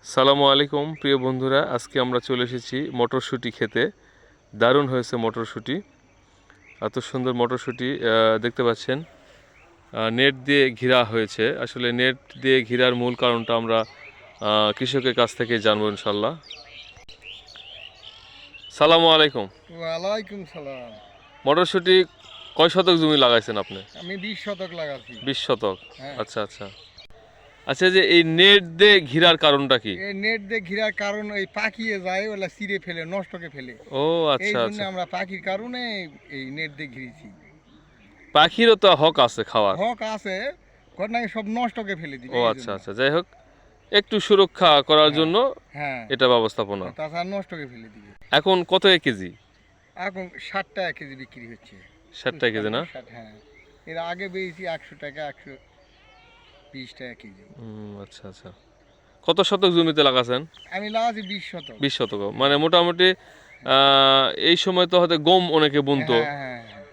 সালামু আলাইকুম প্রিয় বন্ধুরা, আজকে আমরা চলে এসেছি মটরশুঁটি খেতে। দারুণ হয়েছে মটরশুঁটি, এত সুন্দর মটরশুঁটি দেখতে পাচ্ছেন। নেট দিয়ে ঘেরা হয়েছে। আসলে নেট দিয়ে ঘেরার মূল কারণটা আমরা কৃষকের কাছ থেকে জানবো ইনশাল্লাহ। সালামু আলাইকুম। ওয়ালাইকুম সালাম। মটরশুঁটি কয় শতক জমি লাগাইছেন আপনি? আমি 20 শতক লাগাচ্ছি। 20 শতক। হ্যাঁ। আচ্ছা আচ্ছা আচ্ছা, যে এই নেট দিয়ে ঘেরার কারণটা কি? এই নেট দিয়ে ঘিরার কারণ ওই পাখিয়ে যায়, ওলা ছিঁড়ে ফেলে, নষ্টকে ফেলে। ও এই আচ্ছা জন্য আচ্ছা, আমরা পাখির কারণে এই নেট দিয়ে ঘিরেছি। পাখিরও তো হক আছে খাওয়ার। হক আছে, ঘটনাকে সব নষ্টকে ফেলে দিবে। ও এই আচ্ছা জন্য। আচ্ছা, যাই হোক, একটু সুরক্ষা করার জন্য হ্যাঁ, এটা ব্যবস্থাপনা। তাছাড়া নষ্টকে ফেলে দিবে। এখন কত কেজি? এখন 60 টাকা কেজি বিক্রি হচ্ছে। 60 টাকা কেজি না? 60, হ্যাঁ। এর আগে বেশি 100 টাকা, 120 টাকা কেজি। আচ্ছা আচ্ছা, কত শতক জমিতে লাগাছেন? আমি লাগাচ্ছি 20 শতক। 20 শতক, মানে মোটামুটি এই সময় তো হয়তো গম অনেকে বুনতো, হ্যাঁ হ্যাঁ হ্যাঁ।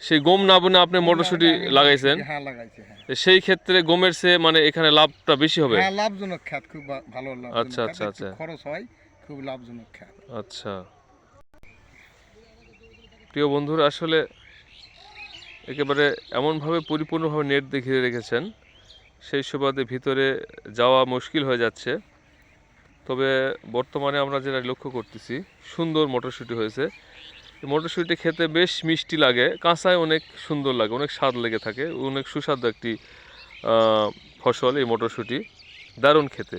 সেই গম না বুনে আপনি মটরশুঁটি লাগাইছেন। হ্যাঁ, লাগাইছি, হ্যাঁ। সেই ক্ষেত্রে গমের চেয়ে মানে এখানে লাভটা বেশি হবে। হ্যাঁ, লাভজনক খাত, খুব ভালো লাভজনক আচ্ছা খাত। আচ্ছা একটু আচ্ছা খরচ হয়, খুব লাভজনক খাত। আচ্ছা, প্রিয় বন্ধুরা, আসলে একেবারে এমনভাবে পরিপূর্ণভাবে নেট দিয়ে ঘিরে রেখেছেন, সেই সুবাদে ভিতরে যাওয়া মুশকিল হয়ে যাচ্ছে। তবে বর্তমানে আমরা যেটা লক্ষ্য করতেছি, সুন্দর মটরশুঁটি হয়েছে। এই মটরশুঁটি খেতে বেশ মিষ্টি লাগে, কাঁচায় অনেক সুন্দর লাগে, অনেক স্বাদ লেগে থাকে, অনেক সুস্বাদু একটি ফসল এই মটরশুঁটি, দারুণ খেতে।